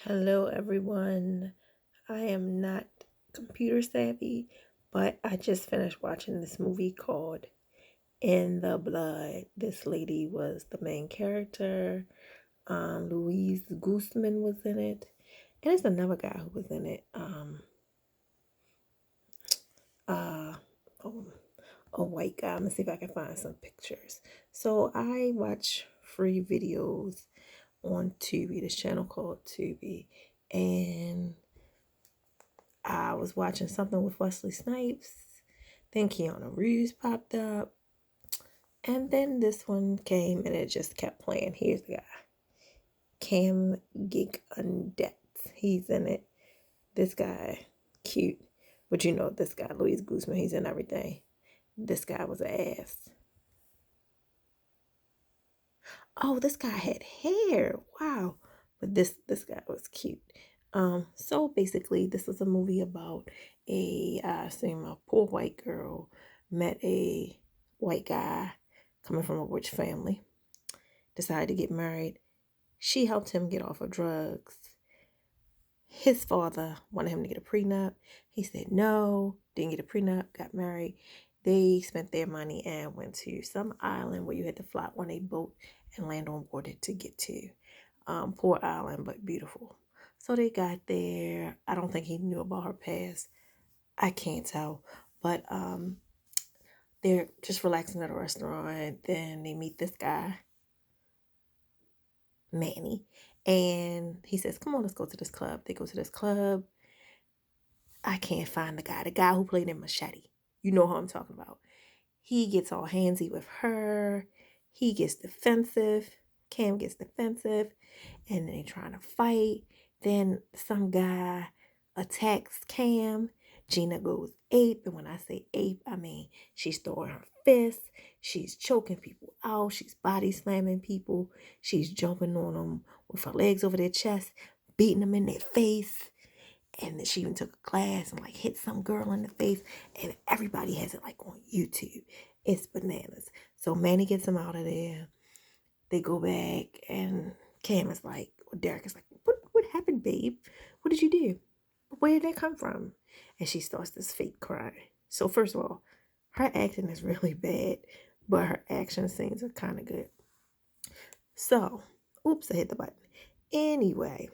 Hello, everyone. I am not computer savvy, but I just finished watching this movie called In the Blood. This lady was the main character. Louise Guzman was in it, and there's another guy who was in it. Uh, oh, a white guy. I'm gonna see if I can find some pictures. So I watch free videos on Tubi. This channel called Tubi, and I was watching something with Wesley Snipes. Then Keanu Reeves popped up. And then this one came and it just kept playing. Here's the guy. Cam Geek Undead. He's in it. This guy, cute. But you know this guy, Luis Guzman, he's in everything. This guy was an ass. Oh, this guy had hair. Wow. But this guy was cute. So basically this was a movie about a poor white girl met a white guy coming from a rich family, decided to get married. She helped him get off of drugs. His father wanted him to get a prenup. He said no, didn't get a prenup, got married. They spent their money and went to some island where you had to fly on a boat and land on board it to get to. Poor island, but beautiful. So they got there. I don't think he knew about her past. I can't tell. But they're just relaxing at a restaurant. Then they meet this guy, Manny. And he says, come on, let's go to this club. They go to this club. I can't find the guy who played in Machete. You know who I'm talking about. He gets all handsy with her. He gets defensive. Cam gets defensive. And then they trying to fight. Then some guy attacks Cam. Gina goes ape. And when I say ape, I mean she's throwing her fists. She's choking people out. She's body slamming people. She's jumping on them with her legs over their chest, beating them in their face. And then she even took a class and like hit some girl in the face. And everybody has it like on YouTube. It's bananas. So Manny gets him out of there. They go back and Cam is like, or Derek is like, what happened, babe? What did you do? Where did that come from? And she starts this fake crying. So first of all, her acting is really bad, but her action scenes are kind of good. So, oops, I hit the button. Anyway,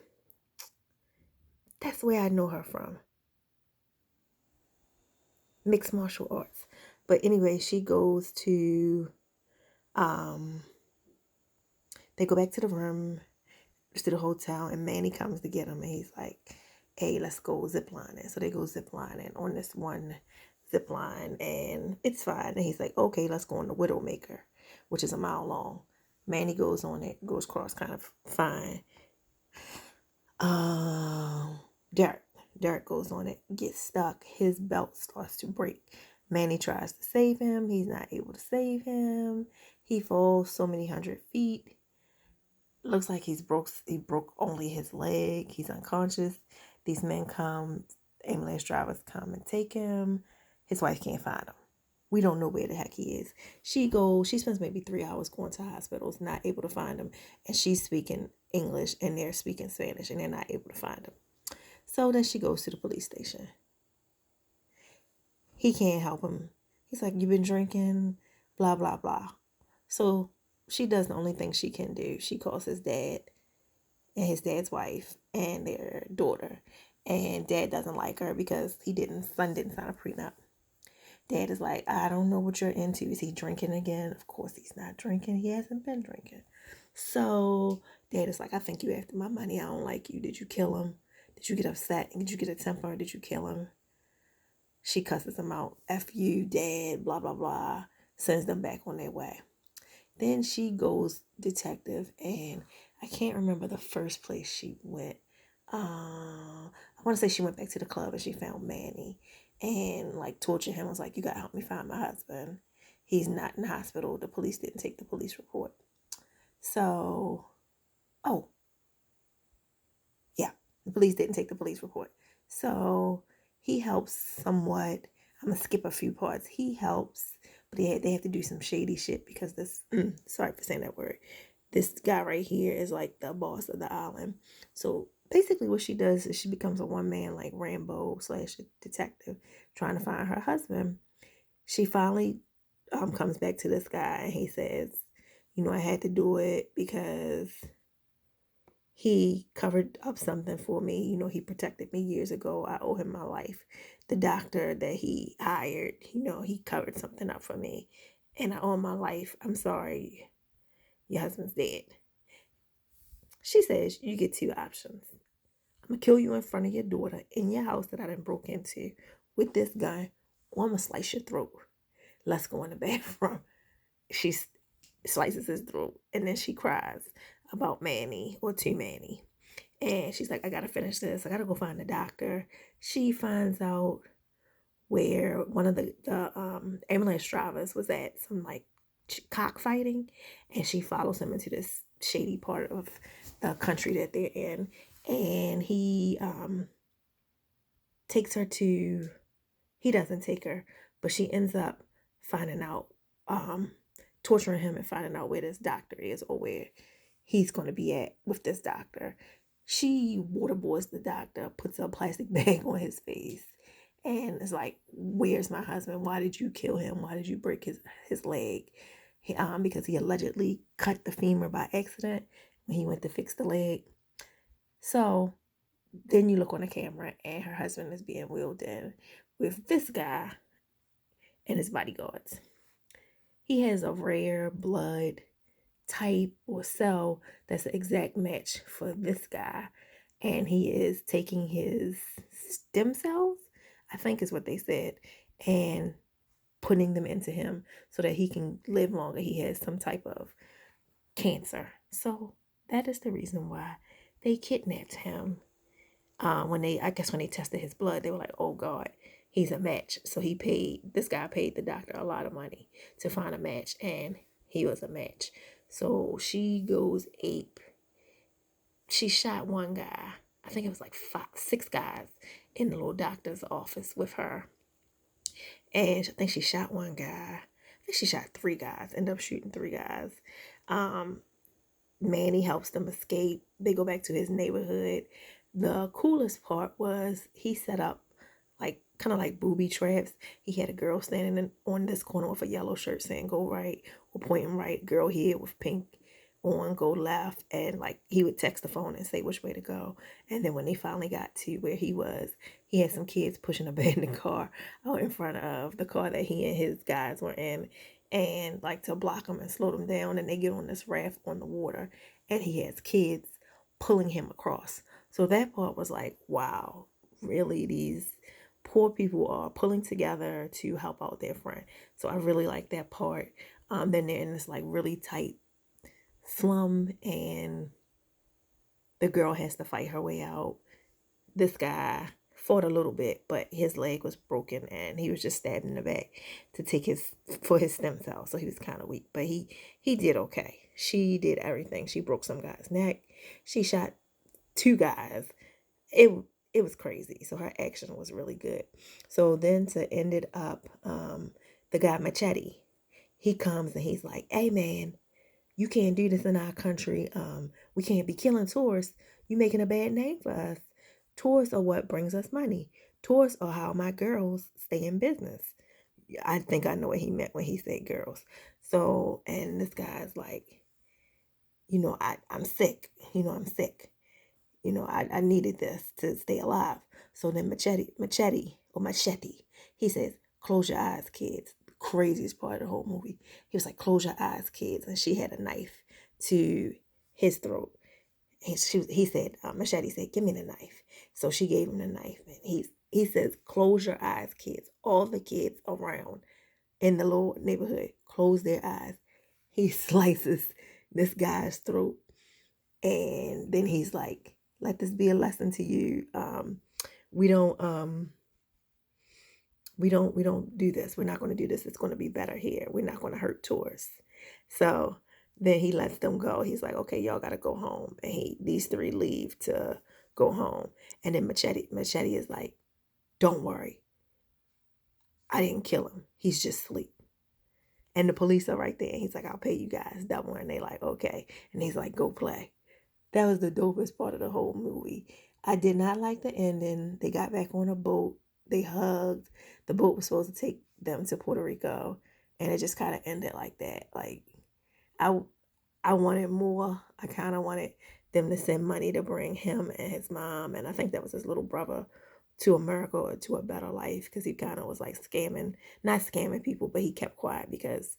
that's where I know her from. Mixed martial arts. But anyway, she goes to they go back to the room, to the hotel, and Manny comes to get him and he's like, hey, let's go ziplining. So they go ziplining on this one zip line and it's fine. And he's like, okay, let's go on the Widowmaker, which is a mile long. Manny goes on it, goes across kind of fine. Um, Derek. Derek goes on it, gets stuck. His belt starts to break. Manny tries to save him. He's not able to save him. He falls so many hundred feet. Looks like he broke only his leg. He's unconscious. These men come, ambulance drivers come and take him. His wife can't find him. We don't know where the heck he is. She spends maybe 3 hours going to hospitals, not able to find him. And she's speaking English and they're speaking Spanish and they're not able to find him. So then she goes to the police station. He can't help him. He's like, you've been drinking, blah, blah, blah. So she does the only thing she can do. She calls his dad and his dad's wife and their daughter. And dad doesn't like her because son didn't sign a prenup. Dad is like, I don't know what you're into. Is he drinking again? Of course he's not drinking. He hasn't been drinking. So dad is like, I think you after my money. I don't like you. Did you kill him? Did you get upset? Did you get a temper? Did you kill him? She cusses him out. F you, dad, blah, blah, blah. Sends them back on their way. Then she goes detective, and I can't remember the first place she went. I want to say she went back to the club and she found Manny and like tortured him. I was like, you gotta help me find my husband. He's not in the hospital. The police didn't take the police report. So, oh, yeah, the police didn't take the police report. So he helps somewhat. I'm gonna skip a few parts. He helps, but they have to do some shady shit because sorry for saying that word. this guy right here is like the boss of the island. So basically what she does is she becomes a one man like Rambo slash detective trying to find her husband. She finally comes back to this guy and he says, I had to do it because he covered up something for me. He protected me years ago. I owe him my life. The doctor that he hired, he covered something up for me and I owe him my life. I'm sorry. Your husband's dead. She says, you get two options. I'm going to kill you in front of your daughter in your house that I done broke into with this gun, or I'm going to slice your throat. Let's go in the bathroom. She slices his throat, and then she cries about Manny or to Manny. And she's like, I got to finish this. I got to go find the doctor. She finds out where one of the ambulance drivers was at some like cockfighting, and she follows him into this shady part of the country that they're in, and he takes her to, he doesn't take her, but she ends up finding out, torturing him and finding out where this doctor is or where he's going to be at with this doctor. She waterboards the doctor, puts a plastic bag on his face, and it's like, where's my husband? Why did you kill him? Why did you break his leg? Because he allegedly cut the femur by accident when he went to fix the leg. So then you look on the camera and her husband is being wheeled in with this guy and his bodyguards. He has a rare blood type or cell that's an exact match for this guy. And he is taking his stem cells, I think is what they said, and putting them into him so that he can live longer. He has some type of cancer. So that is the reason why they kidnapped him. When they tested his blood, they were like, oh God, he's a match. So this guy paid the doctor a lot of money to find a match, and he was a match. So she goes ape. She shot one guy. I think it was like 6 guys in the little doctor's office with her. And I think she shot one guy. I think she shot 3 guys. Ended up shooting 3 guys. Manny helps them escape. They go back to his neighborhood. The coolest part was he set up like kind of like booby traps. He had a girl standing on this corner with a yellow shirt saying go right or pointing right. Girl here with pink on, go left. And like he would text the phone and say which way to go. And then when they finally got to where he was, he had some kids pushing a abandoned car out in front of the car that he and his guys were in, and like to block them and slow them down. And they get on this raft on the water, and he has kids pulling him across. So that part was like, wow, really, these poor people are pulling together to help out their friend. So I really like that part. Then they're in this like really tight slum, and the girl has to fight her way out. This guy fought a little bit, but his leg was broken and he was just stabbed in the back to take his stem cell. So he was kind of weak, but he did okay. She did everything. She broke some guy's neck. She shot 2 guys. It was crazy. So her action was really good. So then to end it up, the guy Machete, he comes and he's like, hey man, you can't do this in our country. We can't be killing tourists. You making a bad name for us. Tourists are what brings us money. Tourists are how my girls stay in business. I think I know what he meant when he said girls. So, and this guy's like, I'm sick. I'm sick. I needed this to stay alive. So then Machete, he says, close your eyes, kids. The craziest part of the whole movie. He was like, close your eyes, kids. And she had a knife to his throat. And he said, Machete said, give me the knife. So she gave him the knife. And he says, close your eyes, kids. All the kids around in the little neighborhood, close their eyes. He slices this guy's throat. And then he's like, let this be a lesson to you. We don't do this. We're not going to do this. It's going to be better here. We're not going to hurt tourists. So then he lets them go. He's like, okay, y'all got to go home. And these 3 leave to go home. And then Machete is like, don't worry. I didn't kill him. He's just asleep. And the police are right there. And he's like, I'll pay you guys double. And they like, okay. And he's like, go play. That was the dopest part of the whole movie. I did not like the ending. They got back on a boat. They hugged. The boat was supposed to take them to Puerto Rico. And it just kind of ended like that. Like, I, I wanted more. I kind of wanted them to send money to bring him and his mom, and I think that was his little brother, to America or to a better life, because he kind of was like scamming, not scamming people, but he kept quiet because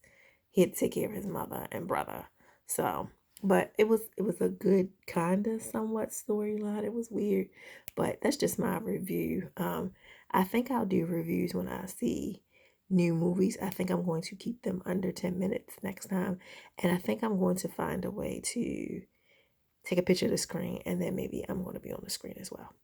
he had to take care of his mother and brother. So, but it was a good kind of somewhat storyline. It was weird, but that's just my review. I think I'll do reviews when I see new movies. I think I'm going to keep them under 10 minutes next time. And I think I'm going to find a way to take a picture of the screen, and then maybe I'm going to be on the screen as well.